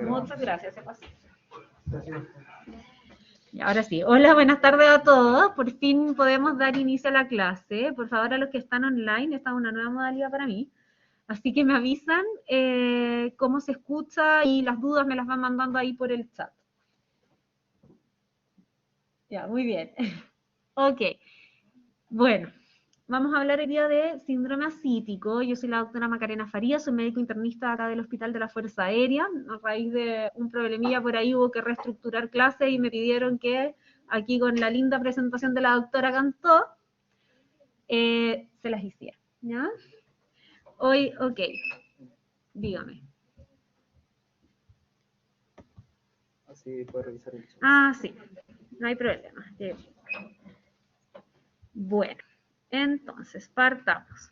Muchas gracias, se pasó. Y ahora sí, hola, buenas tardes a todos. Por fin podemos dar inicio a la clase. Por favor, a los que están online, esta es una nueva modalidad para mí. Así que me avisan cómo se escucha y las dudas me las van mandando ahí por el chat. Ya, muy bien. Ok, bueno, vamos a hablar el día de síndrome ascítico. Yo soy la doctora Macarena Farías, soy médico internista acá del Hospital de la Fuerza Aérea. A raíz de un problemilla por ahí hubo que reestructurar clases y me pidieron que aquí con la linda presentación de la doctora Cantó, se las hiciera, ¿ya? Hoy, ok, dígame. Así puede revisar el chat. Ah, sí, no hay problema. Bueno, entonces, partamos.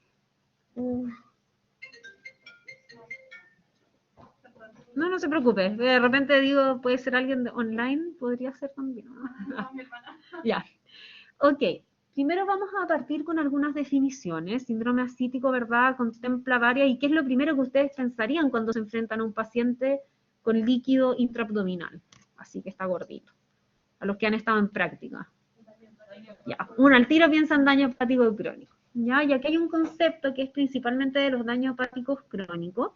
No, no se preocupe. De repente digo, puede ser alguien online, podría ser también. Ya. Ok. Primero vamos a partir con algunas definiciones. Síndrome ascítico, ¿verdad? Contempla varias. ¿Y qué es lo primero que ustedes pensarían cuando se enfrentan a un paciente con líquido intraabdominal? Así que está gordito. A los que han estado en práctica. Ya. Al tiro piensan daño hepático crónico. ¿Ya? Y aquí hay un concepto que es principalmente de los daños hepáticos crónicos,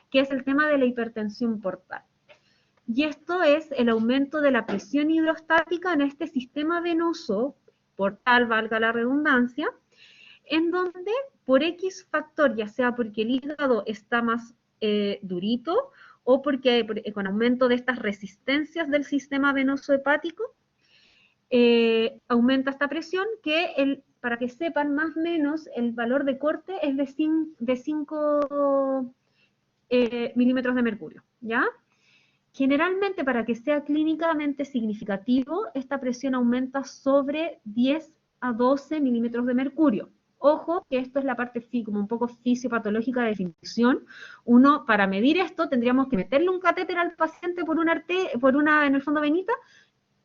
que es el tema de la hipertensión portal. Y esto es el aumento de la presión hidrostática en este sistema venoso, portal, valga la redundancia, en donde por X factor, ya sea porque el hígado está más durito o porque con aumento de estas resistencias del sistema venoso hepático, aumenta esta presión que, para que sepan más o menos, el valor de corte es de 5 milímetros de mercurio, ¿ya? Generalmente, para que sea clínicamente significativo, esta presión aumenta sobre 10 a 12 milímetros de mercurio. Ojo, que esto es la parte como un poco fisiopatológica de definición. Uno, para medir esto, tendríamos que meterle un catéter al paciente por una, en el fondo, venita,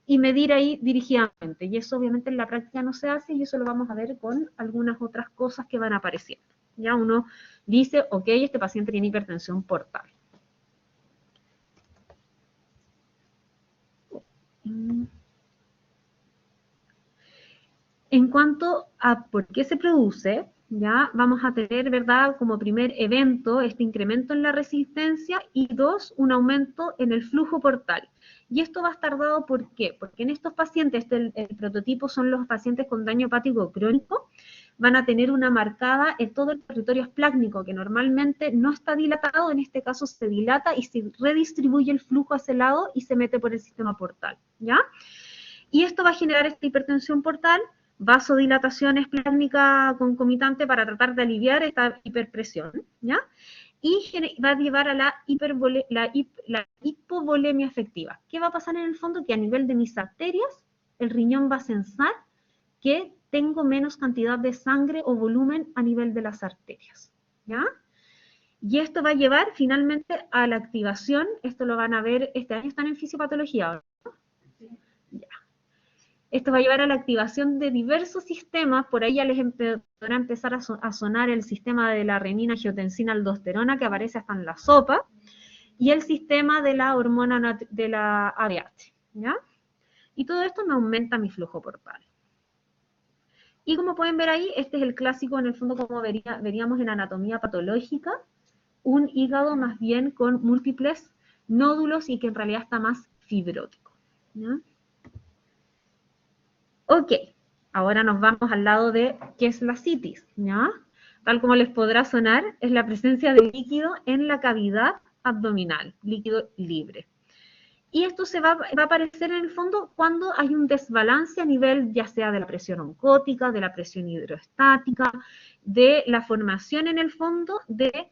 y medir ahí dirigidamente. Y eso obviamente en la práctica no se hace, y eso lo vamos a ver con algunas otras cosas que van apareciendo. Ya uno dice, ok, este paciente tiene hipertensión portal. En cuanto a por qué se produce, ya vamos a tener, ¿verdad?, como primer evento este incremento en la resistencia y dos, un aumento en el flujo portal. Y esto va a estar dado, ¿por qué? Porque en estos pacientes, el prototipo son los pacientes con daño hepático crónico, van a tener una marcada en todo el territorio esplácnico, que normalmente no está dilatado, en este caso se dilata y se redistribuye el flujo hacia el lado y se mete por el sistema portal, ¿ya? Y esto va a generar esta hipertensión portal, vasodilatación esplácnica concomitante para tratar de aliviar esta hiperpresión, ¿ya? Y va a llevar a la hipovolemia efectiva. ¿Qué va a pasar en el fondo? Que a nivel de mis arterias, el riñón va a sensar que tengo menos cantidad de sangre o volumen a nivel de las arterias, ¿ya? Y esto va a llevar finalmente a la activación, esto lo van a ver, este año están en fisiopatología, ¿no? Ya. Esto va a llevar a la activación de diversos sistemas, por ahí ya les podrá empezar a sonar el sistema de la renina, angiotensina, aldosterona, que aparece hasta en la sopa, y el sistema de la hormona de la ADH, ¿ya? Y todo esto me aumenta mi flujo portal. Y como pueden ver ahí, este es el clásico, en el fondo, como veríamos en anatomía patológica, un hígado más bien con múltiples nódulos y que en realidad está más fibrótico, ¿ya? Ok, ahora nos vamos al lado de qué es la ascitis, ¿ya? Tal como les podrá sonar, es la presencia de líquido en la cavidad abdominal, líquido libre. Y esto se va a aparecer en el fondo cuando hay un desbalance a nivel ya sea de la presión oncótica, de la presión hidrostática, de la formación en el fondo de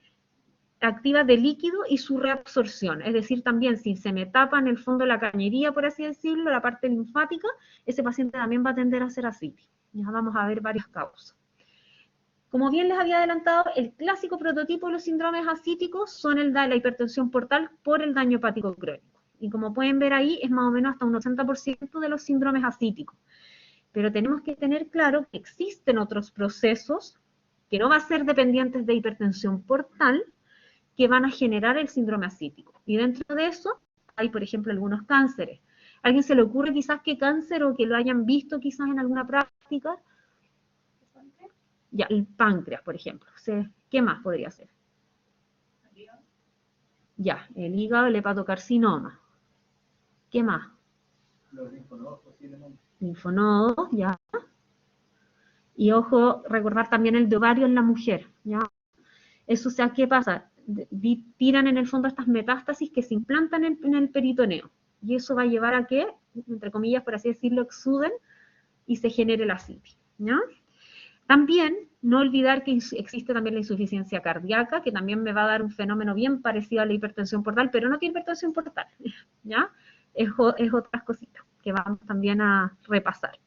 activa de líquido y su reabsorción. Es decir, también si se me tapa en el fondo la cañería, por así decirlo, la parte linfática, ese paciente también va a tender a ser ascitis. Ya vamos a ver varias causas. Como bien les había adelantado, el clásico prototipo de los síndromes ascíticos son el de la hipertensión portal por el daño hepático crónico. Y como pueden ver ahí, es más o menos hasta un 80% de los síndromes ascíticos. Pero tenemos que tener claro que existen otros procesos que no van a ser dependientes de hipertensión portal, que van a generar el síndrome ascítico. Y dentro de eso hay, por ejemplo, algunos cánceres. ¿A alguien se le ocurre quizás qué cáncer o que lo hayan visto quizás en alguna práctica? Ya, el páncreas, por ejemplo. ¿Qué más podría ser? Ya, el hígado, el hepatocarcinoma. ¿Qué más? Los linfonodos posiblemente. Linfonodos, ya. Y ojo, recordar también el de ovario en la mujer, ¿ya? Eso, o sea, ¿qué pasa? Tiran en el fondo estas metástasis que se implantan en el peritoneo. Y eso va a llevar a que, entre comillas, por así decirlo, exuden y se genere la ascitis, ¿ya? También, no olvidar que existe también la insuficiencia cardíaca, que también me va a dar un fenómeno bien parecido a la hipertensión portal, pero no tiene hipertensión portal, ¿ya? Es otras cositas que vamos también a repasar.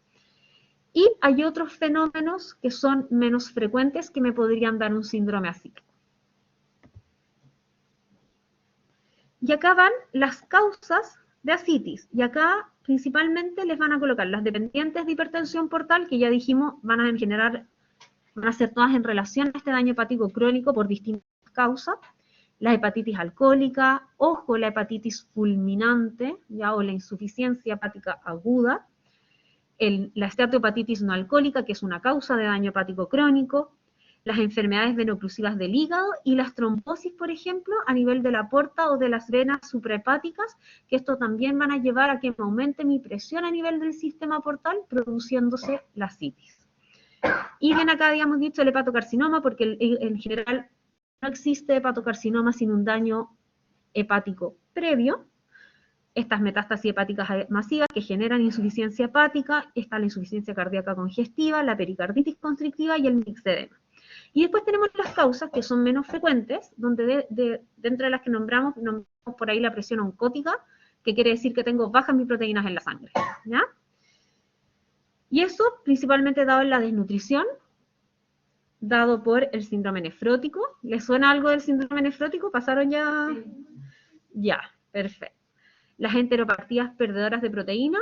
Y hay otros fenómenos que son menos frecuentes que me podrían dar un síndrome ascítico. Y acá van las causas de ascitis. Y acá principalmente les van a colocar las dependientes de hipertensión portal, que ya dijimos van a ser todas en relación a este daño hepático crónico por distintas causas. La hepatitis alcohólica, ojo, la hepatitis fulminante, ya, o la insuficiencia hepática aguda, la esteatohepatitis no alcohólica, que es una causa de daño hepático crónico, las enfermedades venoclusivas del hígado y las trombosis, por ejemplo, a nivel de la porta o de las venas suprahepáticas, que esto también van a llevar a que me aumente mi presión a nivel del sistema portal, produciéndose la ascitis. Y bien acá habíamos dicho el hepatocarcinoma, porque en general no existe hepatocarcinoma sin un daño hepático previo. Estas metástasis hepáticas masivas que generan insuficiencia hepática, está la insuficiencia cardíaca congestiva, la pericarditis constrictiva y el mixedema. Y después tenemos las causas que son menos frecuentes, donde dentro de las que nombramos por ahí la presión oncótica, que quiere decir que tengo bajas mis proteínas en la sangre, ¿ya? Y eso principalmente dado en la desnutrición, dado por el síndrome nefrótico. ¿Les suena algo del síndrome nefrótico? ¿Pasaron ya? Sí. Ya, perfecto. Las enteropatías perdedoras de proteína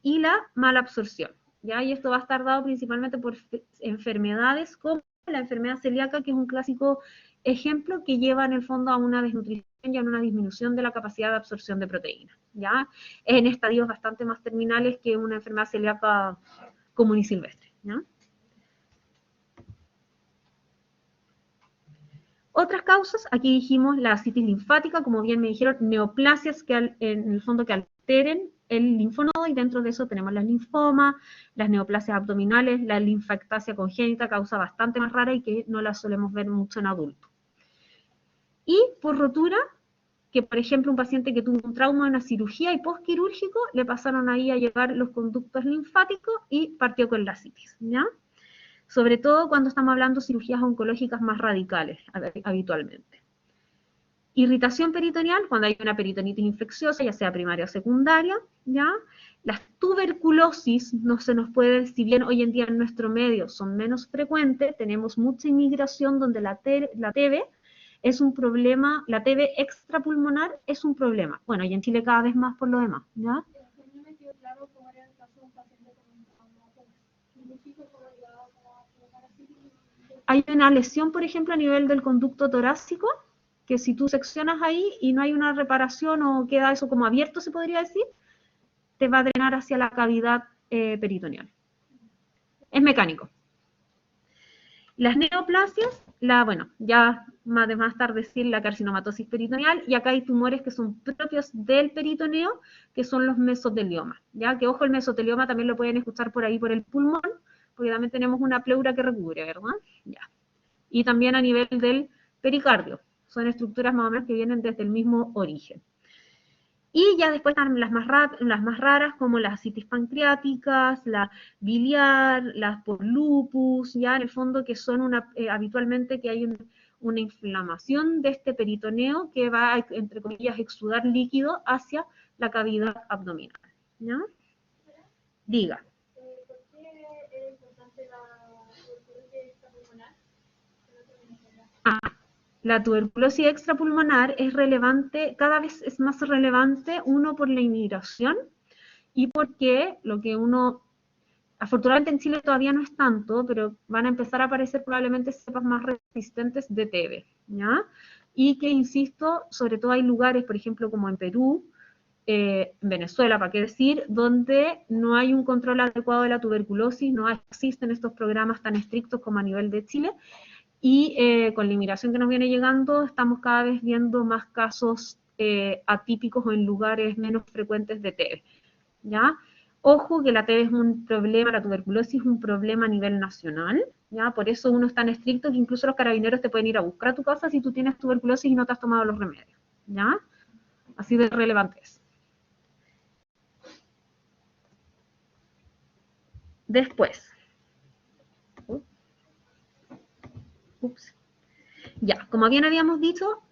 y la mala absorción, ¿ya? Y esto va a estar dado principalmente por enfermedades como la enfermedad celíaca, que es un clásico ejemplo que lleva en el fondo a una desnutrición y a una disminución de la capacidad de absorción de proteína, ¿ya? En estadios bastante más terminales que una enfermedad celíaca común y silvestre, ¿ya? Otras causas, aquí dijimos la ascitis linfática, como bien me dijeron, neoplasias que en el fondo que alteren el linfonodo, y dentro de eso tenemos las linfomas, las neoplasias abdominales, la linfactasia congénita, causa bastante más rara y que no la solemos ver mucho en adultos. Y por rotura, que por ejemplo un paciente que tuvo un trauma en una cirugía y postquirúrgico, le pasaron ahí a llevar los conductos linfáticos y partió con la ascitis, ¿ya? Sobre todo cuando estamos hablando de cirugías oncológicas más radicales, habitualmente. Irritación peritoneal, cuando hay una peritonitis infecciosa, ya sea primaria o secundaria, ¿ya? Las tuberculosis no se nos puede, si bien hoy en día en nuestro medio son menos frecuentes, tenemos mucha inmigración donde la TB es un problema, la TB extrapulmonar es un problema. Bueno, y en Chile cada vez más por lo demás, ¿ya? Hay una lesión, por ejemplo, a nivel del conducto torácico, que si tú seccionas ahí y no hay una reparación o queda eso como abierto, se podría decir, te va a drenar hacia la cavidad peritoneal. Es mecánico. Las neoplasias, bueno, ya más tarde decir la carcinomatosis peritoneal, y acá hay tumores que son propios del peritoneo, que son los mesoteliomas, ya que ojo, el mesotelioma también lo pueden escuchar por ahí por el pulmón, porque también tenemos una pleura que recubre, ¿verdad? Ya. Y también a nivel del pericardio, son estructuras más o menos que vienen desde el mismo origen. Y ya después están las más raras, como las ascitis pancreáticas, la biliar, las por lupus, ya en el fondo que son habitualmente que hay una inflamación de este peritoneo que va, entre comillas, a exudar líquido hacia la cavidad abdominal, ¿ya? Diga. ¿Por qué es importante la tuberculosis extrapulmonar? La tuberculosis extrapulmonar es relevante, cada vez es más relevante, uno por la inmigración y porque lo que uno, afortunadamente en Chile todavía no es tanto, pero van a empezar a aparecer probablemente cepas más resistentes de TB, ¿ya? y que, insisto, sobre todo hay lugares, por ejemplo, como en Perú, en Venezuela, para qué decir, donde no hay un control adecuado de la tuberculosis, no existen estos programas tan estrictos como a nivel de Chile, y con la inmigración que nos viene llegando, estamos cada vez viendo más casos atípicos o en lugares menos frecuentes de TB, ¿ya? Ojo que la TB es un problema, la tuberculosis es un problema a nivel nacional, ¿ya? Por eso uno es tan estricto que incluso los carabineros te pueden ir a buscar a tu casa si tú tienes tuberculosis y no te has tomado los remedios, ¿ya? Así de relevante es. Después. Ups. Ya, como bien habíamos dicho,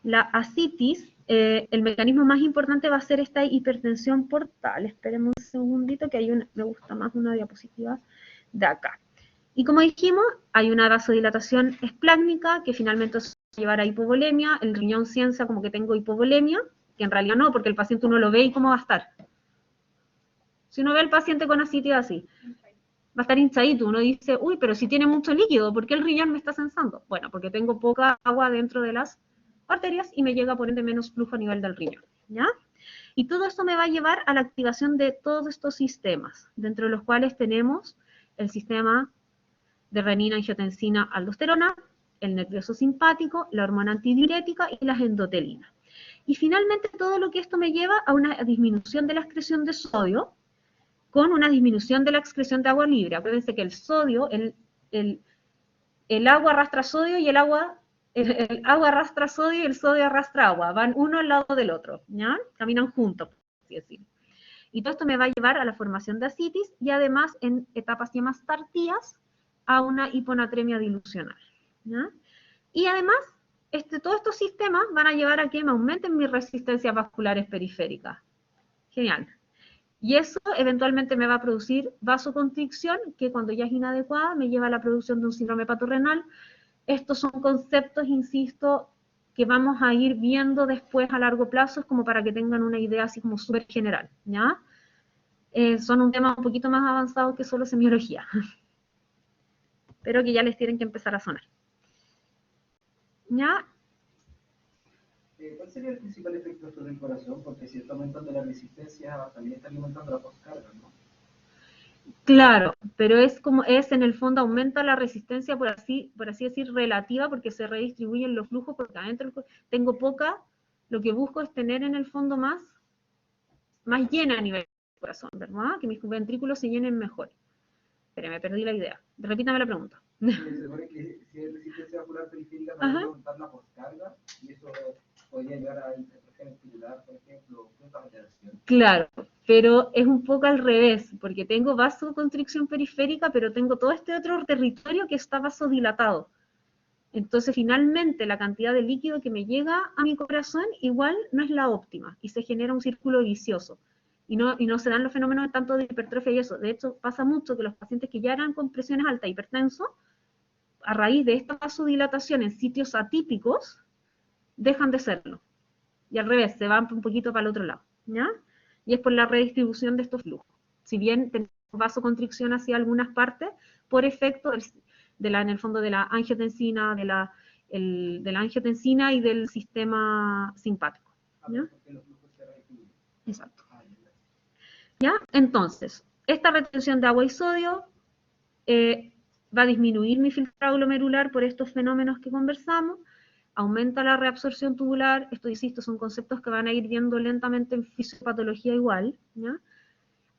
la ascitis, el mecanismo más importante va a ser esta hipertensión portal. Esperemos un segundito que hay una, me gusta más una diapositiva de acá. Y como dijimos, hay una vasodilatación esplácnica que finalmente se va a llevar a hipovolemia. El riñón piensa como que tengo hipovolemia, que en realidad no, porque el paciente uno lo ve y cómo va a estar. Si uno ve al paciente con ascitis así, va a estar hinchadito. Uno dice, uy, pero si tiene mucho líquido, ¿por qué el riñón me está sensando? Bueno, porque tengo poca agua dentro de las arterias y me llega por ende menos flujo a nivel del riñón, ¿ya? Y todo esto me va a llevar a la activación de todos estos sistemas, dentro de los cuales tenemos el sistema de renina, angiotensina, aldosterona, el nervioso simpático, la hormona antidiurética y las endotelinas. Y finalmente todo lo que esto me lleva a una disminución de la excreción de sodio, con una disminución de la excreción de agua libre. Acuérdense que el sodio, el agua arrastra sodio y el agua arrastra sodio y el sodio arrastra agua. Van uno al lado del otro, ¿ya? Caminan juntos, por así decirlo. Y todo esto me va a llevar a la formación de ascitis y además en etapas ya más tardías a una hiponatremia dilucional, ¿ya? Y además, todos estos sistemas van a llevar a que me aumenten mis resistencias vasculares periféricas. Genial. Y eso eventualmente me va a producir vasoconstricción, que cuando ya es inadecuada me lleva a la producción de un síndrome patorrenal. Estos son conceptos, insisto, que vamos a ir viendo después a largo plazo, es como para que tengan una idea así como súper general, ¿ya? Son un tema un poquito más avanzado que solo semiología, pero que ya les tienen que empezar a sonar. ¿Ya? ¿Cuál sería el principal efecto de esto del corazón? Porque si está aumentando la resistencia, también está alimentando la postcarga, ¿no? Claro, pero es como es en el fondo aumenta la resistencia, por así decir, relativa, porque se redistribuyen los flujos, porque adentro tengo poca, lo que busco es tener en el fondo más llena a nivel del corazón, ¿verdad? Que mis ventrículos se llenen mejor. Pero me perdí la idea. Repítame la pregunta. Se supone que si hay resistencia vascular periférica, también va a aumentar la postcarga, y eso podría llegar a hipertrofia ventricular, por ejemplo, claro, pero es un poco al revés, porque tengo vasoconstricción periférica, pero tengo todo este otro territorio que está vasodilatado. Entonces, finalmente, la cantidad de líquido que me llega a mi corazón igual no es la óptima, y se genera un círculo vicioso. Y no se dan los fenómenos tanto de hipertrofia y eso. De hecho, pasa mucho que los pacientes que ya eran con presiones altas, hipertensos, a raíz de esta vasodilatación en sitios atípicos, dejan de serlo. Y al revés, se van un poquito para el otro lado, ¿ya? Y es por la redistribución de estos flujos. Si bien tenemos vasoconstricción hacia algunas partes, por efecto en el fondo de la angiotensina, de la angiotensina y del sistema simpático, ¿ya? Exacto. ¿Ya? Entonces, esta retención de agua y sodio va a disminuir mi filtrado glomerular por estos fenómenos que conversamos, aumenta la reabsorción tubular, esto insisto, son conceptos que van a ir viendo lentamente en fisiopatología igual, ¿ya?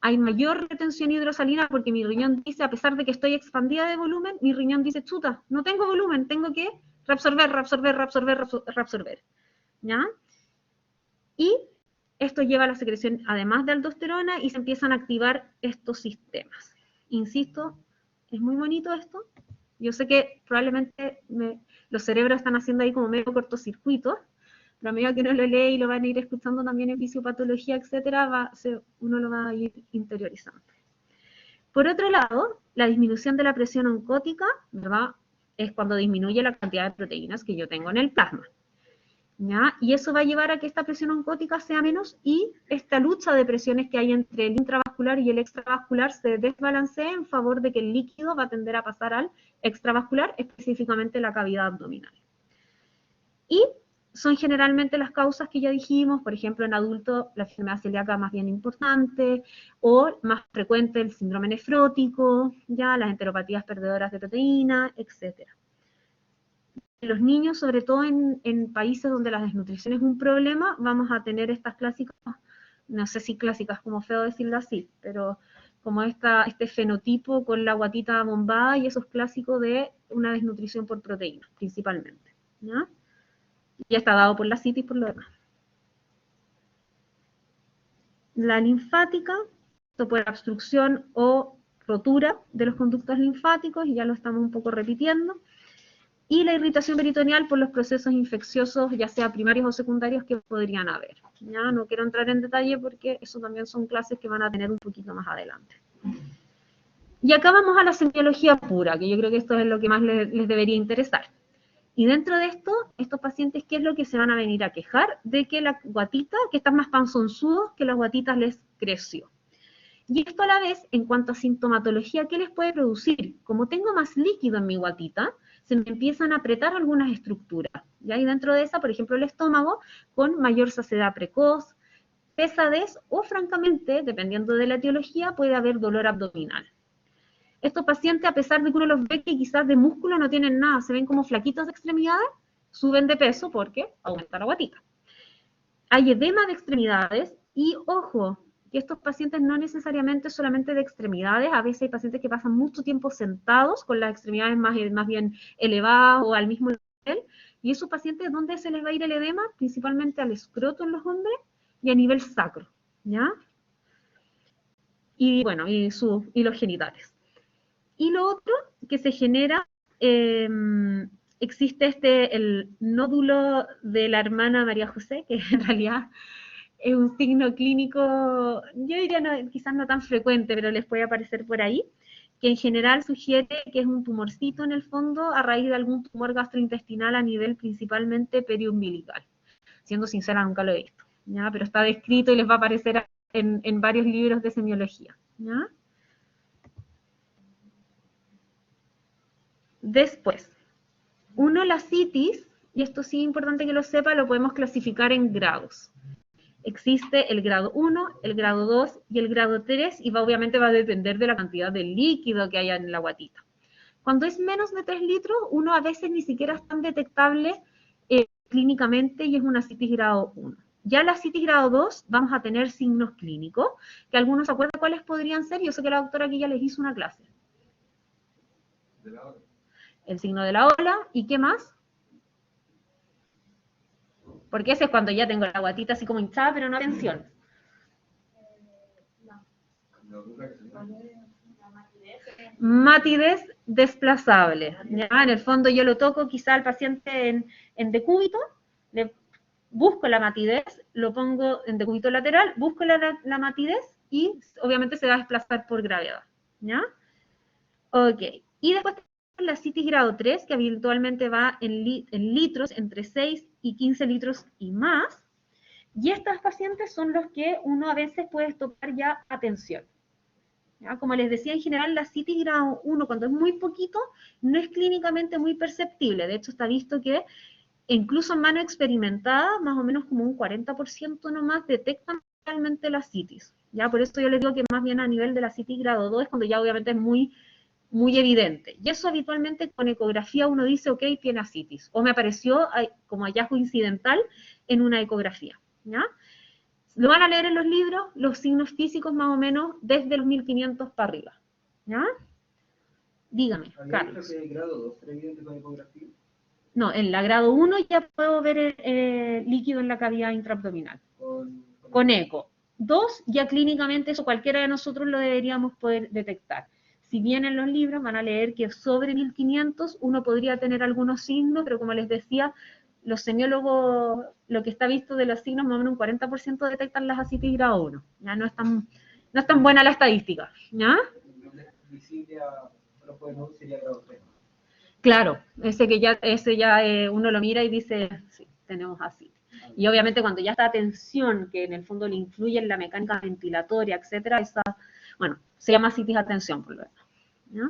Hay mayor retención hidrosalina porque mi riñón dice, a pesar de que estoy expandida de volumen, mi riñón dice, chuta, no tengo volumen, tengo que reabsorber, ¿ya? Y esto lleva a la secreción, además de aldosterona, y se empiezan a activar estos sistemas. Insisto, es muy bonito esto. Yo sé que probablemente los cerebros están haciendo ahí como medio cortocircuitos, pero a medida que uno lo lee y lo van a ir escuchando también en fisiopatología, etcétera, uno lo va a ir interiorizando. Por otro lado, la disminución de la presión oncótica, ¿verdad? Es cuando disminuye la cantidad de proteínas que yo tengo en el plasma, ¿ya? Y eso va a llevar a que esta presión oncótica sea menos y esta lucha de presiones que hay entre el intravascular y el extravascular se desbalancea en favor de que el líquido va a tender a pasar al extravascular, específicamente la cavidad abdominal. Y son generalmente las causas que ya dijimos, por ejemplo, en adultos la enfermedad celíaca más bien importante, o más frecuente el síndrome nefrótico, ya las enteropatías perdedoras de proteína, etc. En los niños, sobre todo en países donde la desnutrición es un problema, vamos a tener estas clásicas, no sé si clásicas, como feo decirlo así, pero como este fenotipo con la guatita bombada y esos clásicos de una desnutrición por proteína, principalmente, ¿ya? Y está dado por la citis por lo demás. La linfática, esto puede ser obstrucción o rotura de los conductos linfáticos, y ya lo estamos un poco repitiendo. Y la irritación peritoneal por los procesos infecciosos, ya sea primarios o secundarios, que podrían haber. Ya no quiero entrar en detalle porque eso también son clases que van a tener un poquito más adelante. Y acá vamos a la semiología pura, que yo creo que esto es lo que más les debería interesar. Y dentro de esto, estos pacientes, ¿qué es lo que se van a venir a quejar? De que la guatita, que están más panzonzudos, que las guatitas les creció. Y esto a la vez, en cuanto a sintomatología, ¿qué les puede producir? Como tengo más líquido en mi guatita, se me empiezan a apretar algunas estructuras. ¿Ya? Y dentro de esa, por ejemplo, el estómago, con mayor saciedad precoz, pesadez o, francamente, dependiendo de la etiología, puede haber dolor abdominal. Estos pacientes, a pesar de que uno los ve que quizás de músculo no tienen nada, se ven como flaquitos de extremidades, suben de peso porque aumenta la guatita. Hay edema de extremidades y, ojo, que estos pacientes no necesariamente solamente de extremidades, a veces hay pacientes que pasan mucho tiempo sentados con las extremidades más bien elevadas o al mismo nivel, y esos pacientes, ¿dónde se les va a ir el edema? Principalmente al escroto en los hombres y a nivel sacro, ¿ya? Y bueno, y los genitales. Y lo otro que se genera, existe el nódulo de la hermana María José, que en realidad es un signo clínico, yo diría quizás no tan frecuente, pero les puede aparecer por ahí, que en general sugiere que es un tumorcito en el fondo a raíz de algún tumor gastrointestinal a nivel principalmente periumbilical. Siendo sincera, nunca lo he visto, ¿ya? Pero está descrito y les va a aparecer en varios libros de semiología, ¿ya? Después, la citis, y esto sí es importante que lo sepa, lo podemos clasificar en grados. Existe el grado 1, el grado 2 y el grado 3, y obviamente va a depender de la cantidad de líquido que haya en la guatita. Cuando es menos de 3 litros, uno a veces ni siquiera es tan detectable clínicamente y es una citis grado 1. Ya la citis grado 2 vamos a tener signos clínicos, que algunos se acuerdan cuáles podrían ser. Yo sé que la doctora aquí ya les hizo una clase. El signo de la ola, ¿y qué más? Porque ese es cuando ya tengo la guatita así como hinchada, pero no tensión. Matidez desplazable. ¿Ya? En el fondo yo lo toco quizá al paciente en decúbito, le busco la matidez, lo pongo en decúbito lateral, busco la matidez y obviamente se va a desplazar por gravedad. ¿Ya? Ok. Y después la citis grado 3, que habitualmente va en litros, entre 6 y 15 litros y más. Y estos pacientes son los que uno a veces puede tocar ya a tensión. ¿Ya? Como les decía, en general la citis grado 1, cuando es muy poquito, no es clínicamente muy perceptible. De hecho, está visto que incluso en mano experimentada, más o menos como un 40% nomás detectan realmente la citis. ¿Ya? Por eso yo les digo que más bien a nivel de la citis grado 2 es cuando ya obviamente es muy evidente. Y eso habitualmente con ecografía uno dice, ok, tiene ascitis. O me apareció como hallazgo incidental en una ecografía. ¿Ya? Lo van a leer en los libros, los signos físicos más o menos desde los 1500 para arriba. ¿Ya? Dígame, Carlos. ¿Había dicho que grado 2 era evidente con ecografía? No, en la grado 1 ya puedo ver líquido en la cavidad intraabdominal. Con eco. 2, ya clínicamente eso cualquiera de nosotros lo deberíamos poder detectar. Si bien en los libros van a leer que sobre 1500 uno podría tener algunos signos, pero como les decía, los semiólogos, lo que está visto de los signos, más o menos un 40% detectan las ascitis grado 1. Ya no es tan buena la estadística. ¿Ya? Visible a los pueblos sería grado 3. Claro, ese ya uno lo mira y dice, sí, tenemos ascitis. Y obviamente cuando ya está tensión, que en el fondo le influye en la mecánica ventilatoria, etcétera, bueno, se llama citis a tensión por lo demás. ¿Ya?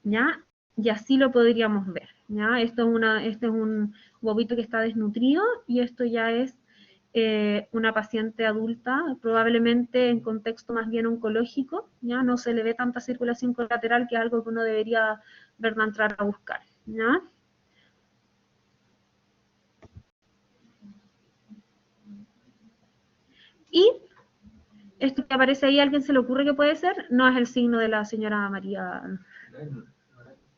¿Ya? y así lo podríamos ver, ¿ya? Este es un bobito que está desnutrido y esto ya es una paciente adulta, probablemente en contexto más bien oncológico, ¿ya? No se le ve tanta circulación colateral, que es algo que uno debería, ¿verdad?, entrar a buscar, ¿ya? Y esto que aparece ahí, ¿a alguien se le ocurre que puede ser? No es el signo de la señora María.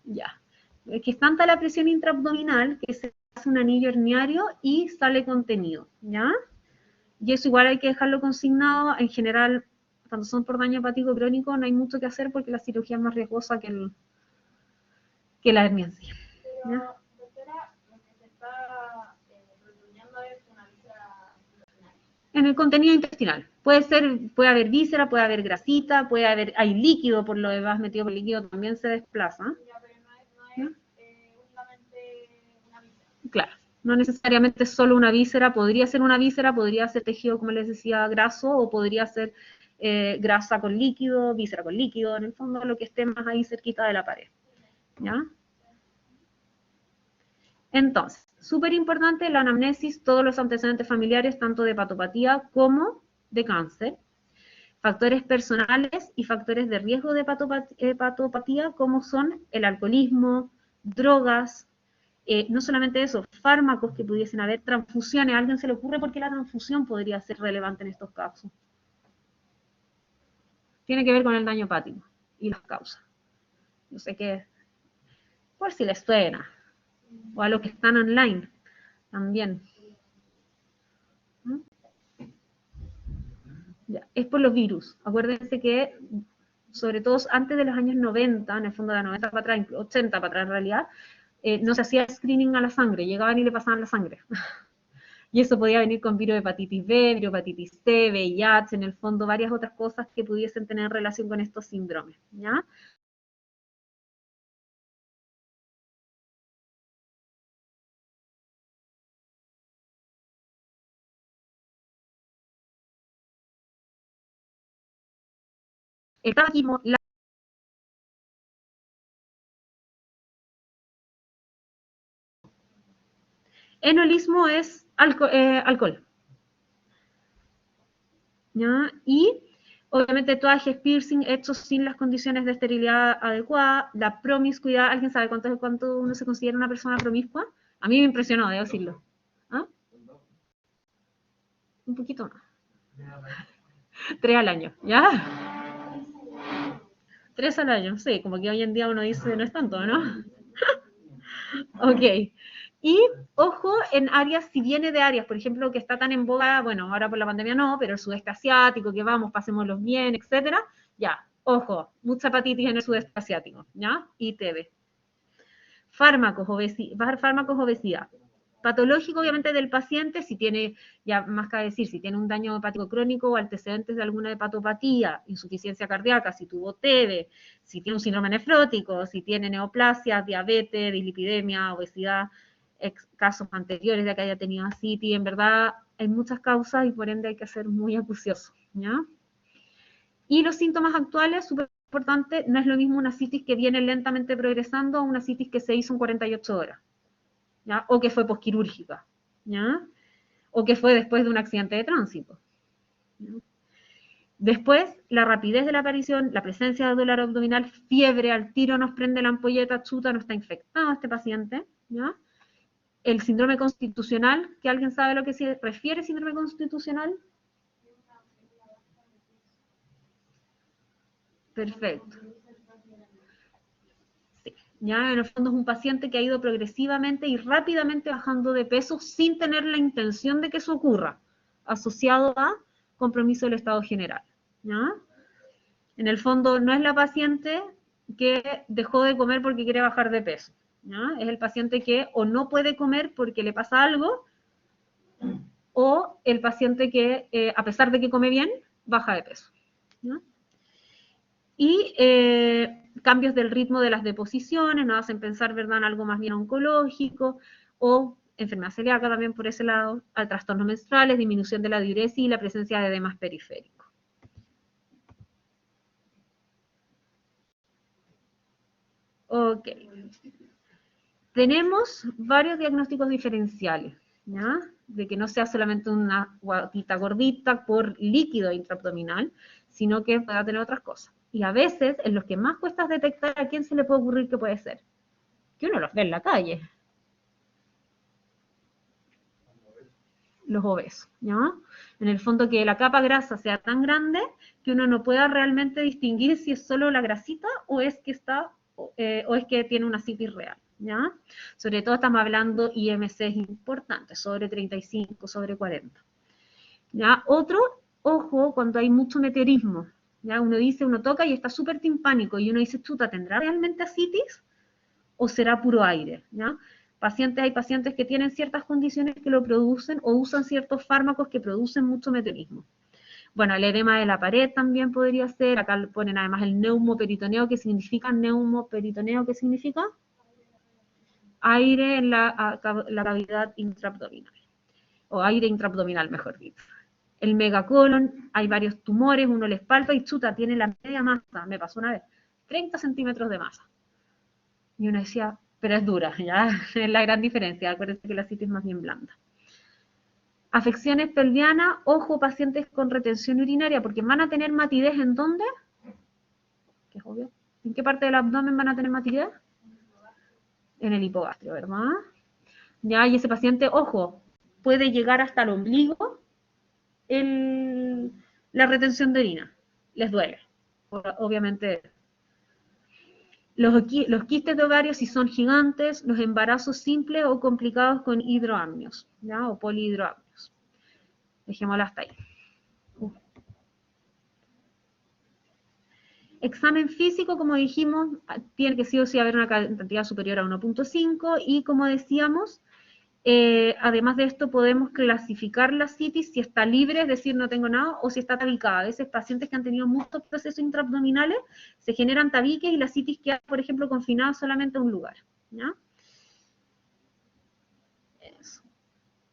Ya. Es que es tanta la presión intraabdominal que se hace un anillo herniario y sale contenido, ¿ya? Y eso igual hay que dejarlo consignado. En general, cuando son por daño hepático crónico, no hay mucho que hacer porque la cirugía es más riesgosa que la hernia en sí. Pero, doctora, lo que se está produciendo es una víscera intestinal. En el contenido intestinal. Puede haber víscera, puede haber grasita, hay líquido, por lo demás metido por líquido también se desplaza. Ya, pero no es únicamente una víscera. Claro, no necesariamente solo una víscera, podría ser tejido, como les decía, graso, o podría ser grasa con líquido, víscera con líquido, en el fondo lo que esté más ahí cerquita de la pared, ¿ya? Entonces, súper importante la anamnesis, todos los antecedentes familiares, tanto de hepatopatía como de cáncer, factores personales y factores de riesgo de hepatopatía, como son el alcoholismo, drogas, no solamente eso, fármacos que pudiesen haber, transfusiones. ¿A alguien se le ocurre por qué la transfusión podría ser relevante en estos casos? Tiene que ver con el daño hepático y las causas. Yo sé que, por si les suena, o a los que están online también. Ya, es por los virus. Acuérdense que, sobre todo antes de los años 90, en el fondo de 90 para atrás, 80 para atrás en realidad, no se hacía screening a la sangre, llegaban y le pasaban la sangre. Y eso podía venir con virus de hepatitis B, virus de hepatitis C, VIH, en el fondo varias otras cosas que pudiesen tener relación con estos síndromes, ¿ya? El tabaquismo, enolismo es alcohol, ¿ya? Y obviamente tatuajes, piercing hechos sin las condiciones de esterilidad adecuadas, la promiscuidad. ¿Alguien sabe cuánto uno se considera una persona promiscua? A mí me impresionó, debo decirlo. ¿Ah? Un poquito más. 3 al año, ¿ya? 3 al año, sí, como que hoy en día uno dice, no es tanto, ¿no? Ok. Y ojo en áreas, si viene de áreas, por ejemplo, que está tan en boga, bueno, ahora por la pandemia no, pero el sudeste asiático, que vamos, pasémoslos bien, etcétera, ya, ojo, mucha hepatitis en el sudeste asiático, ¿ya? ITB. Fármacos, obesidad. Patológico, obviamente, del paciente, si tiene, ya más que decir, si tiene un daño hepático crónico o antecedentes de alguna hepatopatía, insuficiencia cardíaca, si tuvo TB, si tiene un síndrome nefrótico, si tiene neoplasia, diabetes, dislipidemia, obesidad, casos anteriores de que haya tenido ascitis, en verdad hay muchas causas y por ende hay que ser muy acucioso, ¿ya? Y los síntomas actuales, súper importante, no es lo mismo una citis que viene lentamente progresando a una citis que se hizo en 48 horas, ¿ya? O que fue posquirúrgica, ¿ya? O que fue después de un accidente de tránsito, ¿ya? Después, la rapidez de la aparición, la presencia de dolor abdominal, fiebre, al tiro nos prende la ampolleta, chuta, no está infectado este paciente, ¿ya? El síndrome constitucional, que alguien sabe a lo que se refiere síndrome constitucional. Perfecto. Sí. Ya en el fondo es un paciente que ha ido progresivamente y rápidamente bajando de peso sin tener la intención de que eso ocurra, asociado a compromiso del estado general. ¿Ya? En el fondo no es la paciente que dejó de comer porque quiere bajar de peso. ¿Ya? Es el paciente que o no puede comer porque le pasa algo, o el paciente que, a pesar de que come bien, baja de peso. ¿Ya? Y cambios del ritmo de las deposiciones nos hacen pensar, ¿verdad?, en algo más bien oncológico, o enfermedad celíaca también por ese lado, al trastornos menstruales, disminución de la diuresis y la presencia de edemas periféricos. Ok. Tenemos varios diagnósticos diferenciales, ¿ya? De que no sea solamente una guatita gordita por líquido intraabdominal, sino que pueda tener otras cosas. Y a veces, en los que más cuesta detectar, ¿a quién se le puede ocurrir que puede ser? Que uno los ve en la calle. Los obesos, ¿ya? En el fondo que la capa grasa sea tan grande que uno no pueda realmente distinguir si es solo la grasita o es que está o es que tiene una citis real, ¿ya? Sobre todo estamos hablando IMC importantes, sobre 35, sobre 40. ¿Ya? Otro, ojo, cuando hay mucho meteorismo, ¿ya? Uno toca y está súper timpánico y uno dice, chuta, ¿tendrá realmente ascitis o será puro aire? ¿Ya? Hay pacientes que tienen ciertas condiciones que lo producen o usan ciertos fármacos que producen mucho meteorismo. Bueno, el edema de la pared también podría ser, acá ponen además el neumoperitoneo, ¿qué significa neumoperitoneo? ¿Qué significa? Aire en la cavidad intraabdominal, o aire intraabdominal, mejor dicho. El megacolon, hay varios tumores, uno les palpa y chuta, tiene la media masa, me pasó una vez, 30 centímetros de masa. Y uno decía, pero es dura, ya, es la gran diferencia, acuérdense que la citis es más bien blanda. Afecciones pelvianas, ojo, pacientes con retención urinaria, porque van a tener matidez ¿en dónde? Que es obvio. ¿En qué parte del abdomen van a tener matidez? En el hipogastrio, ¿verdad? Ya, y ese paciente, ojo, puede llegar hasta el ombligo la retención de orina. Les duele. Obviamente. Los quistes de ovario si son gigantes, los embarazos simples o complicados con hidroamnios, ¿ya? O polihidroamnios. Dejémoslo hasta ahí. Examen físico, como dijimos, tiene que sí o sí haber una cantidad superior a 1.5 y como decíamos, además de esto podemos clasificar la citis si está libre, es decir, no tengo nada, o si está tabicada. A veces pacientes que han tenido muchos procesos intraabdominales se generan tabiques y la citis queda, por ejemplo, confinada solamente a un lugar, ¿ya? Eso.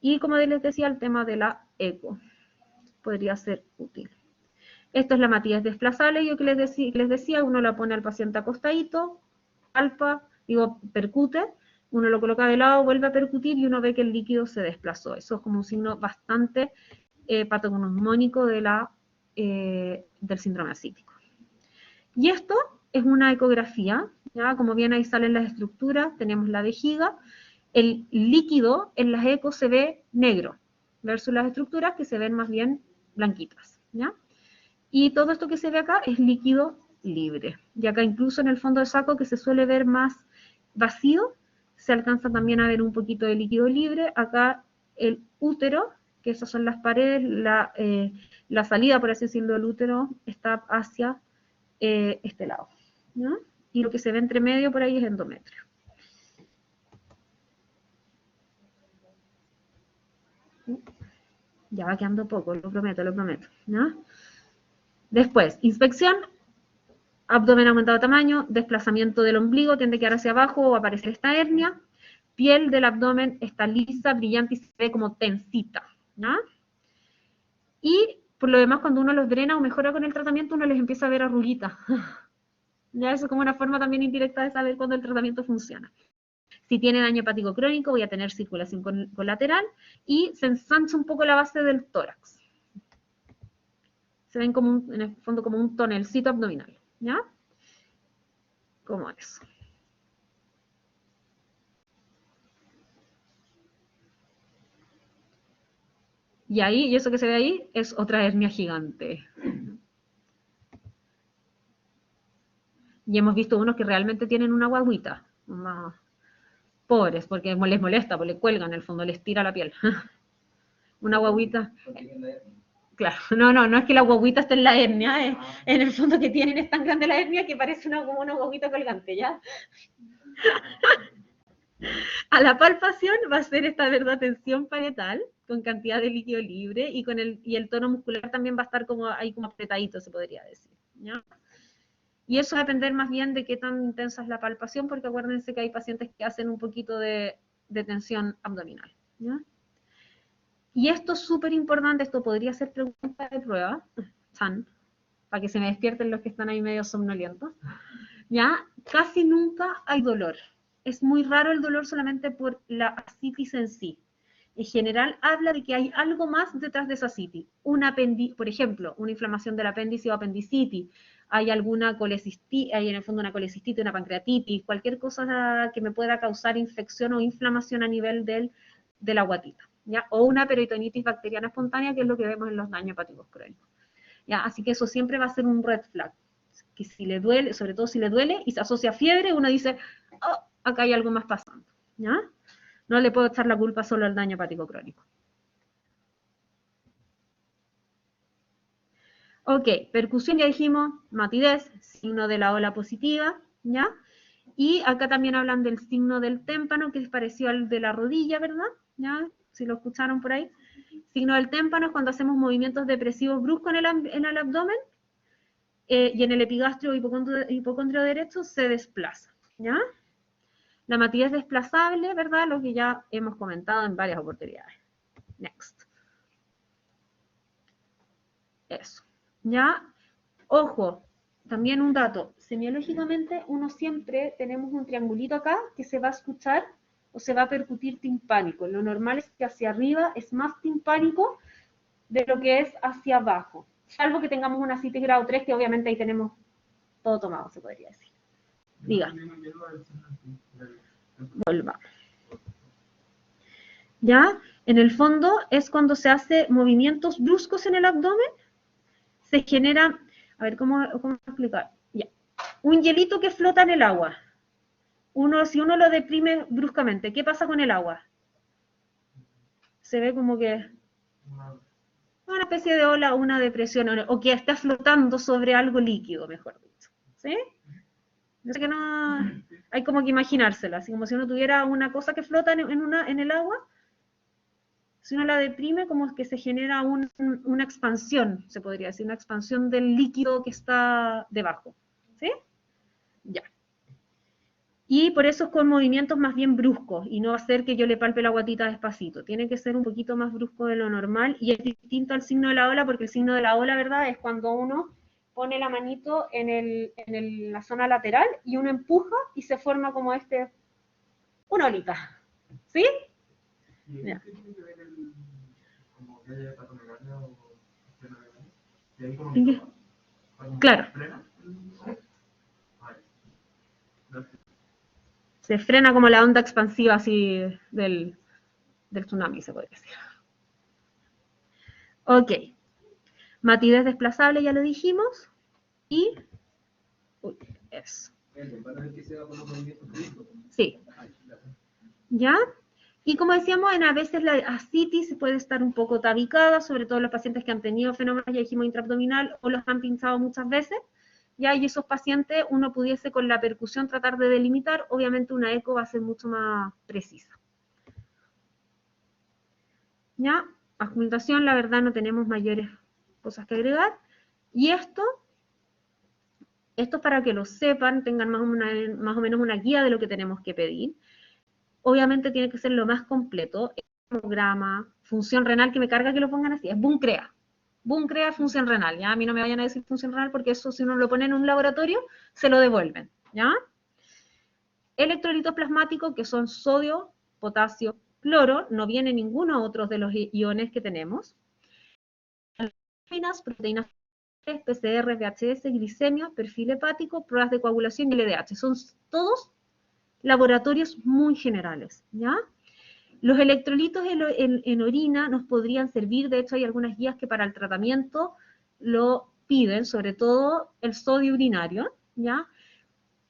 Y como les decía, el tema de la eco podría ser útil. Esto es la matidez desplazable, yo que les decía, uno la pone al paciente acostadito, percute, uno lo coloca de lado, vuelve a percutir y uno ve que el líquido se desplazó. Eso es como un signo bastante patognomónico del síndrome ascítico. Y esto es una ecografía, ¿ya? Como bien ahí salen las estructuras, tenemos la vejiga, el líquido en las ecos se ve negro, versus las estructuras que se ven más bien blanquitas, ¿ya? Y todo esto que se ve acá es líquido libre. Y acá incluso en el fondo del saco, que se suele ver más vacío, se alcanza también a ver un poquito de líquido libre. Acá el útero, que esas son las paredes, la salida, por así decirlo, del útero está hacia este lado, ¿no? Y lo que se ve entre medio por ahí es endometrio. Ya va quedando poco, lo prometo, ¿no? Después, inspección, abdomen aumentado de tamaño, desplazamiento del ombligo, tiende a quedar hacia abajo o aparecer esta hernia. Piel del abdomen está lisa, brillante y se ve como tensita, ¿no? Y por lo demás, cuando uno los drena o mejora con el tratamiento, uno les empieza a ver arruguitas. Ya eso es como una forma también indirecta de saber cuando el tratamiento funciona. Si tiene daño hepático crónico, voy a tener circulación colateral y se ensancha un poco la base del tórax. Se ven como en el fondo como un tonelcito abdominal, ¿ya? Como eso. Y ahí, y eso que se ve ahí, es otra hernia gigante. Y hemos visto unos que realmente tienen una guaguita, unos pobres, porque les molesta, porque le cuelgan, en el fondo les tira la piel. Una guaguita. Claro, no es que la guaguita esté en la hernia, en el fondo que tienen es tan grande la hernia que parece como una guaguita colgante, ¿ya? A la palpación va a ser esta verdad tensión parietal con cantidad de líquido libre y el tono muscular también va a estar como ahí como apretadito, se podría decir, ¿ya? Y eso va a depender más bien de qué tan intensa es la palpación, porque acuérdense que hay pacientes que hacen un poquito de tensión abdominal, ¿ya? Y esto es súper importante, esto podría ser pregunta de prueba, para que se me despierten los que están ahí medio somnolientos. ¿ya? Casi nunca hay dolor. Es muy raro el dolor solamente por la ascitis en sí. En general habla de que hay algo más detrás de esa ascitis. Por ejemplo, una inflamación del apéndice o apendicitis, hay alguna colecistitis, hay en el fondo una colecistitis, una pancreatitis, cualquier cosa que me pueda causar infección o inflamación a nivel de la guatita, ¿ya? O una peritonitis bacteriana espontánea, que es lo que vemos en los daños hepáticos crónicos, ¿ya? Así que eso siempre va a ser un red flag, que si le duele, sobre todo si le duele y se asocia a fiebre, uno dice, oh, acá hay algo más pasando, ¿ya? No le puedo echar la culpa solo al daño hepático crónico. Ok, percusión ya dijimos, matidez, signo de la ola positiva, ¿ya? Y acá también hablan del signo del témpano, que es parecido al de la rodilla, ¿verdad? ¿Ya? Si lo escucharon por ahí. Signo del témpano es cuando hacemos movimientos depresivos bruscos en el abdomen, y en el epigastrio hipocondrio derecho se desplaza, ¿ya? La matidez desplazable, ¿verdad? Lo que ya hemos comentado en varias oportunidades. Next. Eso. ¿Ya? Ojo, también un dato. Semiológicamente, uno siempre tenemos un triangulito acá que se va a escuchar o se va a percutir timpánico. Lo normal es que hacia arriba es más timpánico de lo que es hacia abajo. Salvo que tengamos una CITES grado 3, que obviamente ahí tenemos todo tomado, se podría decir. Diga. Volvamos. ¿Ya? En el fondo es cuando se hace movimientos bruscos en el abdomen, se genera, a ver, ¿cómo explicar? Ya. Un hielito que flota en el agua. Si uno lo deprime bruscamente, ¿qué pasa con el agua? Se ve como que una especie de ola, una depresión, o que está flotando sobre algo líquido, mejor dicho. ¿Sí? Yo sé que no, hay como que imaginársela, así como si uno tuviera una cosa que flota en el agua, si uno la deprime, como que se genera una expansión, se podría decir, una expansión del líquido que está debajo. ¿Sí? Ya. Y por eso es con movimientos más bien bruscos, y no va a ser que yo le palpe la guatita despacito. Tiene que ser un poquito más brusco de lo normal, y es distinto al signo de la ola, porque el signo de la ola, ¿verdad?, es cuando uno pone la manito en la zona lateral, y uno empuja, y se forma como una olita. ¿Sí? Ya. Claro. Se frena como la onda expansiva así del tsunami, se puede decir. Ok. Matidez desplazable, ya lo dijimos. Y... Uy, eso. Sí. ¿Ya? Y como decíamos, a veces la ascitis puede estar un poco tabicada, sobre todo los pacientes que han tenido fenómenos, ya dijimos, intraabdominal, o los han pinchado muchas veces. ¿Ya? Y esos pacientes uno pudiese con la percusión tratar de delimitar, obviamente una eco va a ser mucho más precisa. ¿Ya? Adjuntación, la verdad no tenemos mayores cosas que agregar. Y esto es para que lo sepan, tengan más o menos una guía de lo que tenemos que pedir. Obviamente tiene que ser lo más completo, hemograma, función renal, que me carga que lo pongan así, es BUNCREA. BUNCREA, función renal, ¿ya? A mí no me vayan a decir función renal porque eso si uno lo pone en un laboratorio, se lo devuelven, ¿ya? Electrolitos plasmáticos, que son sodio, potasio, cloro, no viene ninguno otro de los iones que tenemos. Proteínas, PCR, VHS, glicemia, perfil hepático, pruebas de coagulación y LDH. Son todos laboratorios muy generales, ¿ya? Los electrolitos en orina nos podrían servir, de hecho hay algunas guías que para el tratamiento lo piden, sobre todo el sodio urinario, ¿ya?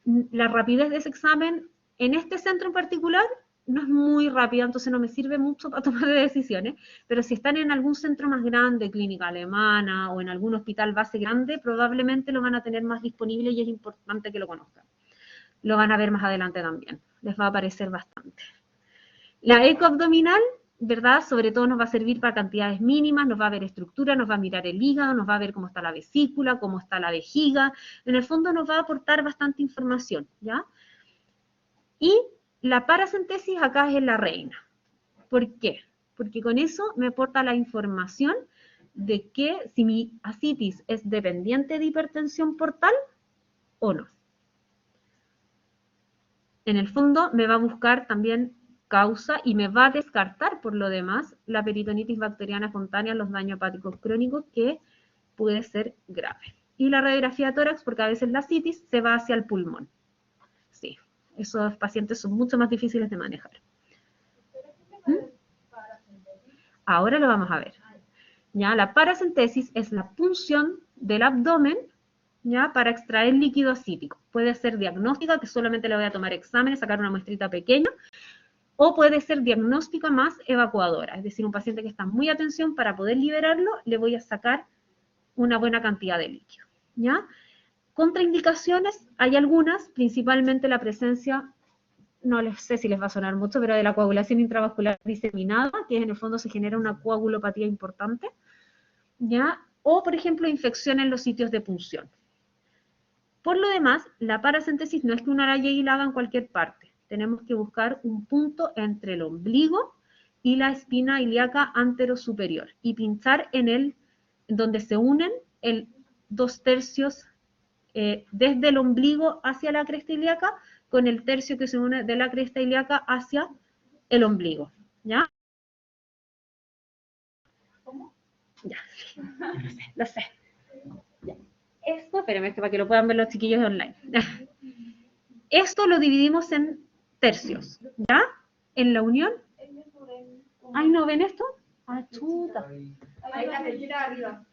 La rapidez de ese examen en este centro en particular no es muy rápida, entonces no me sirve mucho para tomar decisiones, pero si están en algún centro más grande, clínica alemana o en algún hospital base grande, probablemente lo van a tener más disponible y es importante que lo conozcan. Lo van a ver más adelante también, les va a aparecer bastante. La eco abdominal, ¿verdad? Sobre todo nos va a servir para cantidades mínimas, nos va a ver estructura, nos va a mirar el hígado, nos va a ver cómo está la vesícula, cómo está la vejiga. En el fondo nos va a aportar bastante información, ¿ya? Y la paracentesis acá es la reina. ¿Por qué? Porque con eso me aporta la información de que si mi ascitis es dependiente de hipertensión portal o no. en el fondo me va a buscar también causa y me va a descartar por lo demás la peritonitis bacteriana espontánea, los daños hepáticos crónicos, que puede ser grave. Y la radiografía de tórax, porque a veces la citis se va hacia el pulmón. Sí, esos pacientes son mucho más difíciles de manejar. Ahora lo vamos a ver. ¿Ya? La paracentesis es la punción del abdomen, ¿ya? Para extraer líquido acítico. Puede ser diagnóstica, que solamente le voy a tomar exámenes, sacar una muestrita pequeña, o puede ser diagnóstica más evacuadora, es decir, un paciente que está muy atención, para poder liberarlo, le voy a sacar una buena cantidad de líquido, ¿ya? Contraindicaciones, hay algunas, principalmente la presencia, no les sé si les va a sonar mucho, pero de la coagulación intravascular diseminada, que en el fondo se genera una coagulopatía importante, ¿ya? O, por ejemplo, infección en los sitios de punción. Por lo demás, la paracentesis no es que una la llegue y la haga en cualquier parte. Tenemos que buscar un punto entre el ombligo y la espina ilíaca anterosuperior y pinchar en donde se unen el 2/3 desde el ombligo hacia la cresta ilíaca con el tercio que se une de la cresta ilíaca hacia el ombligo. ¿Ya? ¿Cómo? Ya, lo sé. Ya. Esto, espérenme, para que lo puedan ver los chiquillos de online. Esto lo dividimos en tercios, ¿ya? En la unión. Ay, ¿no ven esto? Ah, chuta. Ahí la flechita arriba.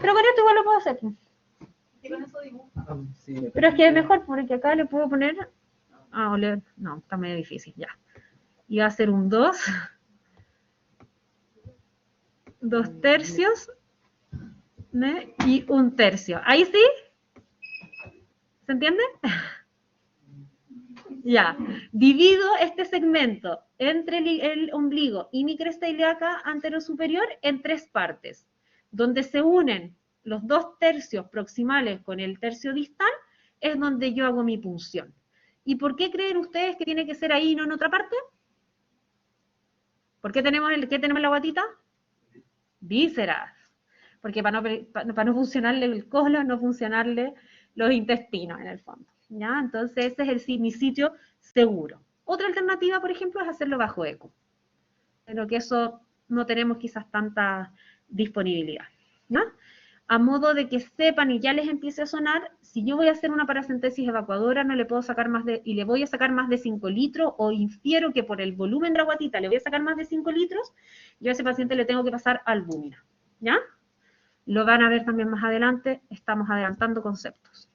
Pero con esto igual lo puedo hacer. Y con eso dibuja. Pero es que es mejor, porque acá le puedo poner... Ah, oler. No, está medio difícil, ya. Y va a ser un 2. 2/3. Y 1/3. ¿Ahí sí? ¿Se entiende? Ya. Divido este segmento entre el ombligo y mi cresta ilíaca anterosuperior en 3 partes, donde se unen los 2/3 proximales con el tercio distal, es donde yo hago mi punción. ¿Y por qué creen ustedes que tiene que ser ahí y no en otra parte? ¿Por qué tenemos la guatita? Vísceras. Porque para no funcionarle el colon, no funcionarle los intestinos en el fondo. ¿Ya? Entonces ese es mi sitio seguro. Otra alternativa, por ejemplo, es hacerlo bajo eco. Pero que eso no tenemos quizás tanta disponibilidad. ¿Ya? A modo de que sepan y ya les empiece a sonar, si yo voy a hacer una paracentesis evacuadora, no le puedo sacar y le voy a sacar más de 5 litros, o infiero que por el volumen de la guatita le voy a sacar más de 5 litros, yo a ese paciente le tengo que pasar albúmina. ¿Ya? Lo van a ver también más adelante, estamos adelantando conceptos.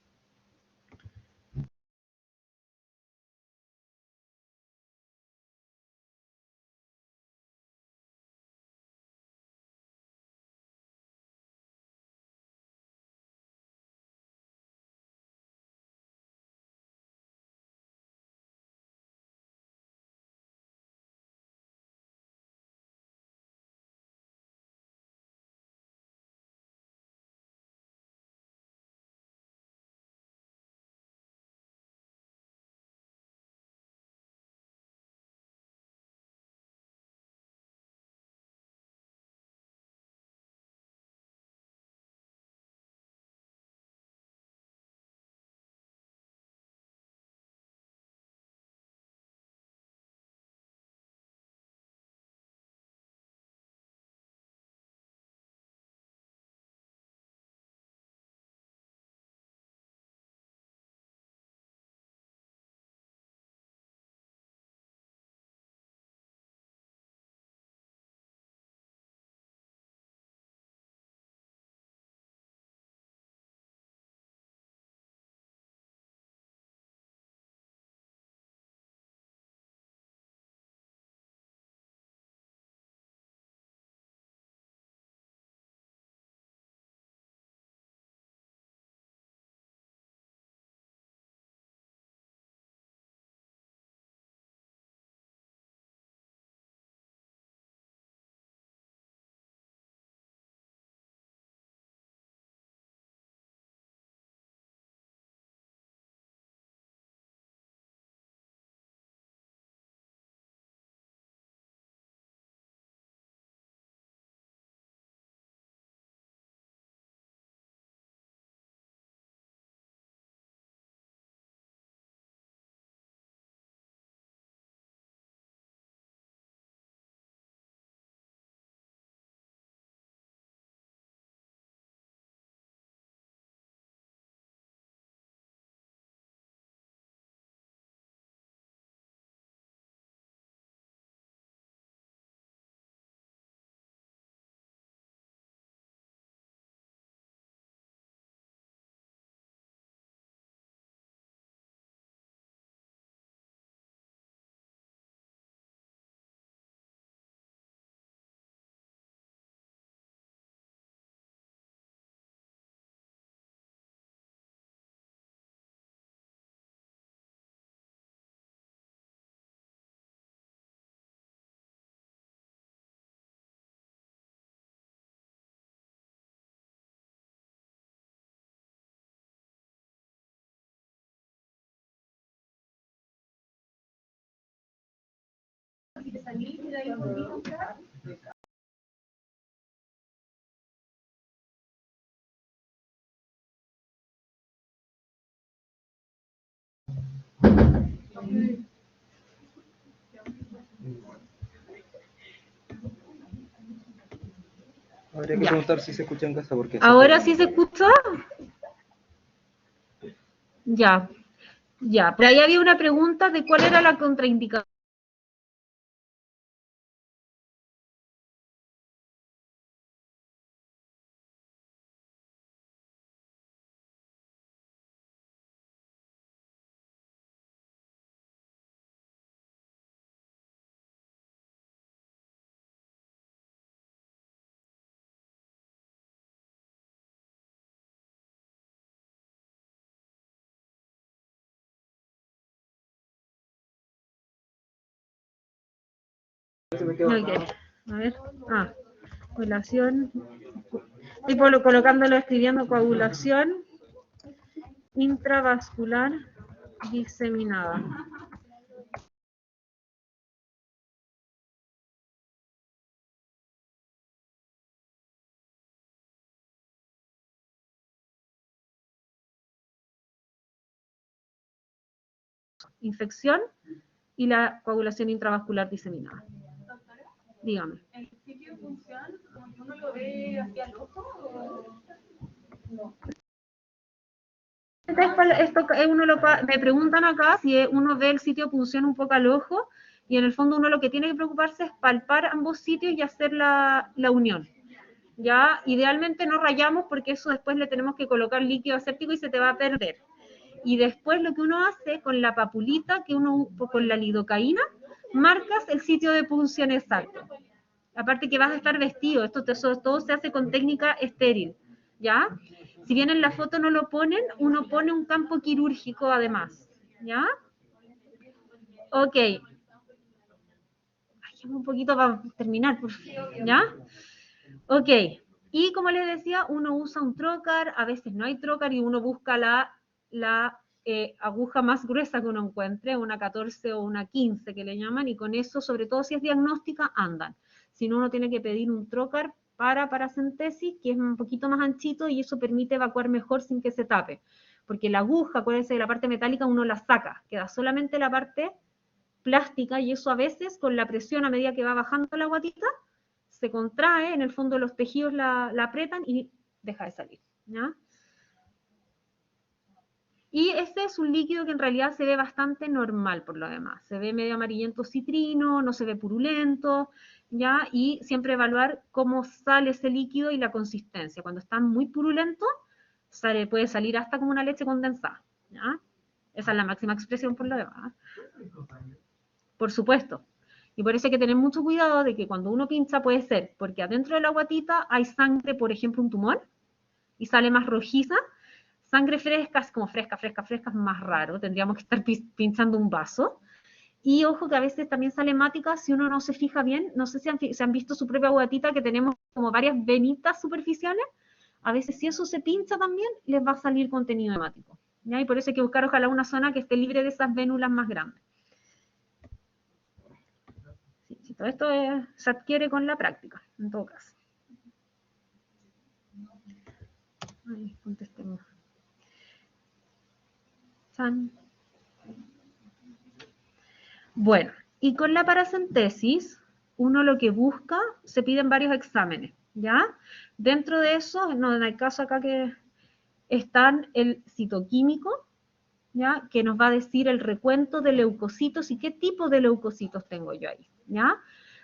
te salís y de ahí volvís a entrar. Habría que preguntar si se escucha en casa porque... ¿Ahora sí se escucha? Ya, ya. Pero ahí había una pregunta de cuál era la contraindicación. Okay. A ver, coagulación, tipo colocándolo, escribiendo coagulación intravascular diseminada. Infección y la coagulación intravascular diseminada. Doctora, Dígame. ¿el sitio de punción, como que uno lo ve hacia el ojo o no? Esto me preguntan acá si uno ve el sitio de punción un poco al ojo, y en el fondo uno lo que tiene que preocuparse es palpar ambos sitios y hacer la unión. ¿Ya? Idealmente no rayamos porque eso después le tenemos que colocar líquido aséptico y se te va a perder. Y después lo que uno hace con la papulita, con la lidocaína, marcas el sitio de punción exacto. Aparte que vas a estar vestido, todo se hace con técnica estéril, ¿ya? Si bien en la foto no lo ponen, uno pone un campo quirúrgico además, ¿ya? Ok. Ay, un poquito para terminar, ¿ya? Ok. Y como les decía, uno usa un trocar, a veces no hay trocar y uno busca la aguja más gruesa que uno encuentre, una 14 o una 15 que le llaman, y con eso, sobre todo si es diagnóstica, andan. Si no, uno tiene que pedir un trocar para paracentesis, que es un poquito más anchito y eso permite evacuar mejor sin que se tape. Porque la aguja, acuérdense de la parte metálica, uno la saca, queda solamente la parte plástica y eso a veces con la presión a medida que va bajando la guatita, se contrae, en el fondo los tejidos la aprietan y deja de salir, ¿ya? Y este es un líquido que en realidad se ve bastante normal por lo demás. Se ve medio amarillento citrino, no se ve purulento, ¿ya? Y siempre evaluar cómo sale ese líquido y la consistencia. Cuando está muy purulento, puede salir hasta como una leche condensada, ¿ya? Esa es la máxima expresión por lo demás. Por supuesto. Y por eso hay que tener mucho cuidado de que cuando uno pincha puede ser, porque adentro de la guatita hay sangre, por ejemplo, un tumor, y sale más rojiza. Sangre fresca, es como fresca, es más raro, tendríamos que estar pinchando un vaso. Y ojo que a veces también sale hemática si uno no se fija bien, no sé si se han visto su propia guatita que tenemos como varias venitas superficiales, a veces si eso se pincha también les va a salir contenido hemático, ¿ya? Y por eso hay que buscar ojalá una zona que esté libre de esas vénulas más grandes. Sí, todo esto se adquiere con la práctica, en todo caso. Ahí, contestemos. Bueno, y con la paracentesis, uno lo que busca, se piden varios exámenes, ¿ya? Dentro de eso, no, en el caso acá que están el citoquímico, ¿ya? Que nos va a decir el recuento de leucocitos y qué tipo de leucocitos tengo yo ahí, ¿ya?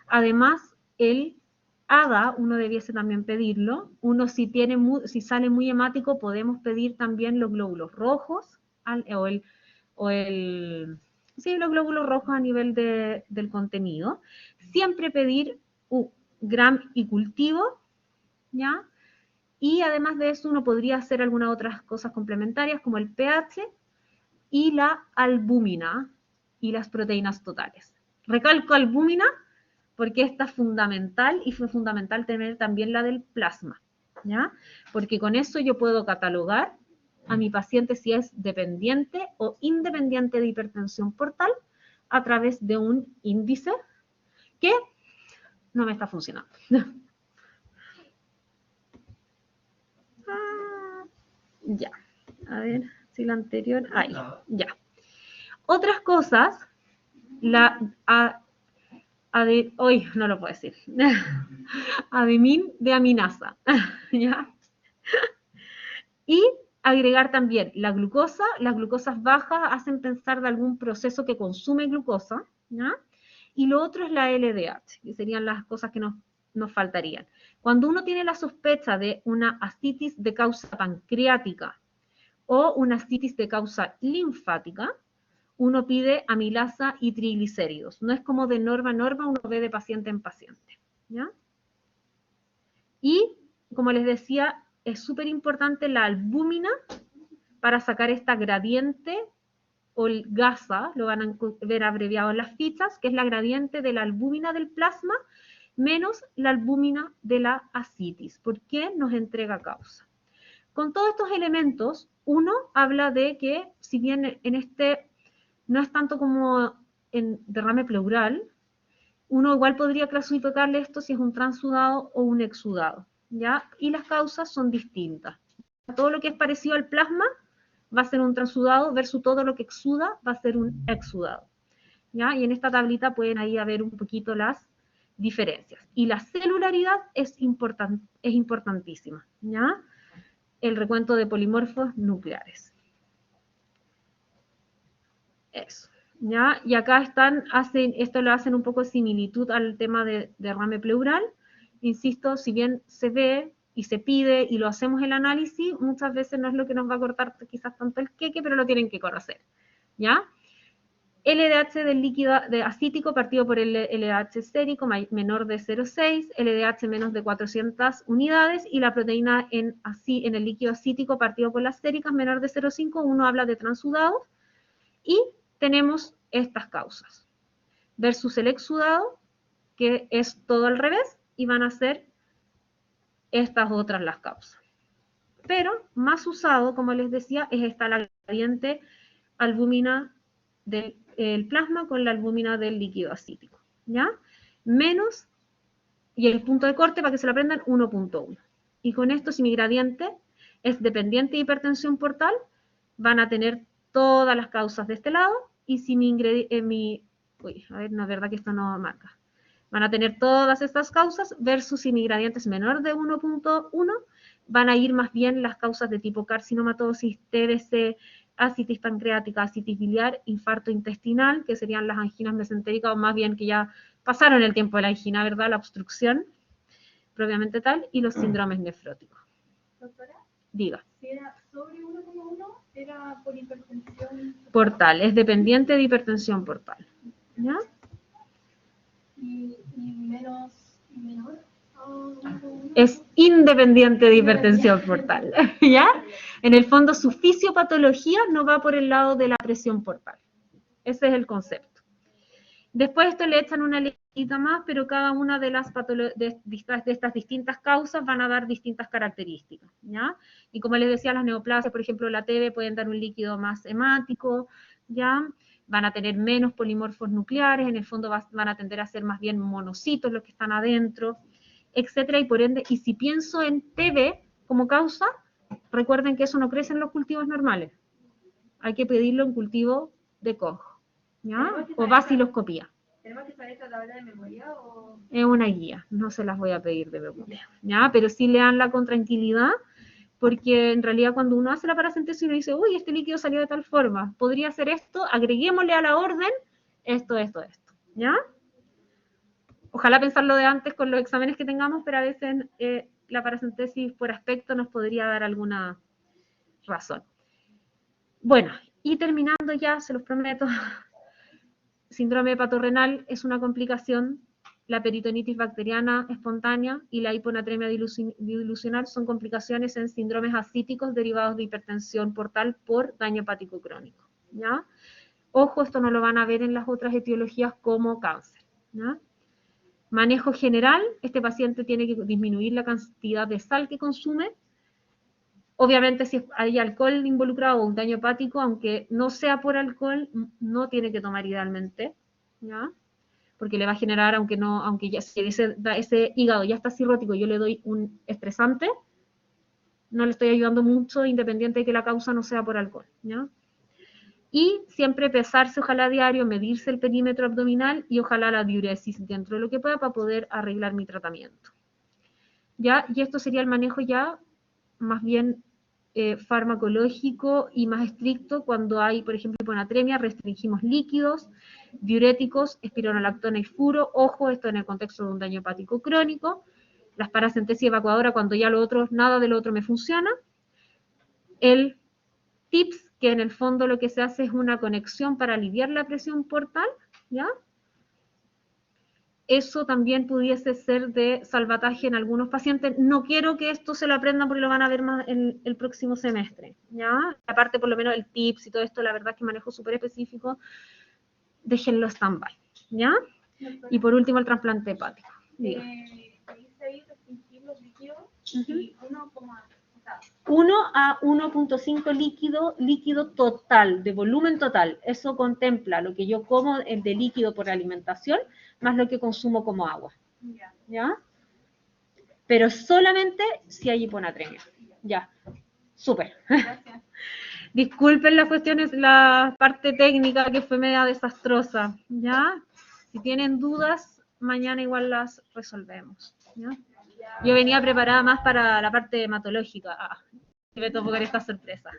Además, el ADA, uno debiese también pedirlo. Uno si sale muy hemático, podemos pedir también los glóbulos rojos los glóbulos rojos a nivel del contenido. Siempre pedir gram y cultivo, ¿ya? Y además de eso, uno podría hacer algunas otras cosas complementarias como el pH y la albúmina y las proteínas totales. Recalco albúmina porque esta es fundamental y fue fundamental tener también la del plasma, ¿ya? Porque con eso yo puedo catalogar a mi paciente si es dependiente o independiente de hipertensión portal a través de un índice que no me está funcionando. Ya, a ver si la anterior, ahí, ya. Otras cosas, hoy no lo puedo decir, ademín de aminasa, ¿ya? Y agregar también la glucosa, las glucosas bajas hacen pensar de algún proceso que consume glucosa, ¿ya? Y lo otro es la LDH, que serían las cosas que nos faltarían. Cuando uno tiene la sospecha de una ascitis de causa pancreática o una ascitis de causa linfática, uno pide amilasa y triglicéridos. No es como de norma a norma, uno ve de paciente en paciente, ¿ya? Y, como les decía, es súper importante la albúmina para sacar esta gradiente o gasa, lo van a ver abreviado en las fichas, que es la gradiente de la albúmina del plasma menos la albúmina de la ascitis. ¿Por qué nos entrega causa? Con todos estos elementos, uno habla de que, si bien en este no es tanto como en derrame pleural, uno igual podría clasificarle esto si es un transudado o un exudado, ¿ya? Y las causas son distintas. Todo lo que es parecido al plasma va a ser un transudado versus todo lo que exuda va a ser un exudado, ¿ya? Y en esta tablita pueden ahí ver un poquito las diferencias. Y la celularidad es importantísima, ¿ya? El recuento de polimorfos nucleares. Eso. ¿Ya? Y acá esto lo hacen un poco de similitud al tema de derrame pleural. Insisto, si bien se ve y se pide y lo hacemos el análisis, muchas veces no es lo que nos va a cortar quizás tanto el queque, pero lo tienen que conocer, ¿ya? LDH del líquido acítico partido por el LDH sérico menor de 0,6, LDH menos de 400 unidades y la proteína en el líquido acítico partido por las séricas menor de 0,5, uno habla de transudados y tenemos estas causas versus el exudado, que es todo al revés, y van a ser estas otras las causas. Pero más usado, como les decía, es esta la gradiente albúmina del plasma con la albúmina del líquido acítico, ¿ya? Menos, y el punto de corte, para que se lo aprendan, 1.1. Y con esto, si mi gradiente es dependiente de hipertensión portal, van a tener todas las causas de este lado, y si la verdad que esto no marca. Van a tener todas estas causas, versus si mi gradiente es menor de 1.1, van a ir más bien las causas de tipo carcinomatosis, TBC, ascitis pancreática, ascitis biliar, infarto intestinal, que serían las anginas mesentéricas, o más bien que ya pasaron el tiempo de la angina, ¿verdad? La obstrucción, propiamente tal, y los síndromes nefróticos. Doctora, diga. Si era sobre 1,1, era por hipertensión portal, es dependiente de hipertensión portal, ¿ya? Y menor. Es independiente de hipertensión portal, ¿ya? En el fondo, su fisiopatología no va por el lado de la presión portal. Ese es el concepto. Después esto le echan una listita más, pero cada una de estas distintas causas van a dar distintas características, ¿ya? Y como les decía, las neoplasias, por ejemplo, la TB pueden dar un líquido más hemático, ¿ya? Van a tener menos polimorfos nucleares, en el fondo van a tender a ser más bien monocitos los que están adentro, etcétera, y por ende, y si pienso en TB como causa, recuerden que eso no crece en los cultivos normales. Hay que pedirlo en cultivo de Koch, ¿ya? O baciloscopía. ¿Tenemos que saber esta tabla de memoria o...? Es una guía, no se las voy a pedir de memoria, ¿ya? Pero sí leanla con tranquilidad, porque en realidad cuando uno hace la paracentesis uno dice, uy, este líquido salió de tal forma, podría ser esto, agreguémosle a la orden esto, ¿ya? Ojalá pensarlo de antes con los exámenes que tengamos, pero a veces la paracentesis por aspecto nos podría dar alguna razón. Bueno, y terminando ya, se los prometo, síndrome hepatorrenal es una complicación, la peritonitis bacteriana espontánea y la hiponatremia dilucional son complicaciones en síndromes ascíticos derivados de hipertensión portal por daño hepático crónico, ¿ya? Ojo, esto no lo van a ver en las otras etiologías como cáncer, ¿ya? Manejo general, este paciente tiene que disminuir la cantidad de sal que consume. Obviamente, si hay alcohol involucrado o un daño hepático, aunque no sea por alcohol, no tiene que tomar idealmente, ¿ya? porque le va a generar, aunque ya si ese hígado ya está cirrótico, yo le doy un estresante, no le estoy ayudando mucho, independiente de que la causa no sea por alcohol, ¿ya? Y siempre pesarse, ojalá a diario, medirse el perímetro abdominal y ojalá la diuresis dentro de lo que pueda para poder arreglar mi tratamiento. ¿Ya? Y esto sería el manejo ya más bien farmacológico y más estricto cuando hay, por ejemplo, hiponatremia, restringimos líquidos, diuréticos, espironolactona y furo. Ojo, esto en el contexto de un daño hepático crónico. Las paracentesis evacuadoras cuando ya lo otro, nada de lo otro me funciona. El TIPS, que en el fondo lo que se hace es una conexión para aliviar la presión portal, ¿ya? Eso también pudiese ser de salvataje en algunos pacientes. No quiero que esto se lo aprendan porque lo van a ver más en el próximo semestre, ¿ya? Aparte, por lo menos, el TIPS y todo esto, la verdad es que manejo súper específico, déjenlo stand-by, ¿ya? Y por último, el trasplante hepático. Diga. Dice ahí restringir los líquidos y 1 a 1.5 líquido total, de volumen total. Eso contempla lo que yo como de líquido por alimentación, más lo que consumo como agua. ¿Ya? Pero solamente si hay hiponatremia. Ya. Súper. Gracias. Disculpen las cuestiones, la parte técnica que fue media desastrosa. ¿Ya? Si tienen dudas, mañana igual las resolvemos. ¿Ya? Yo venía preparada más para la parte hematológica. Me topo con esta sorpresa.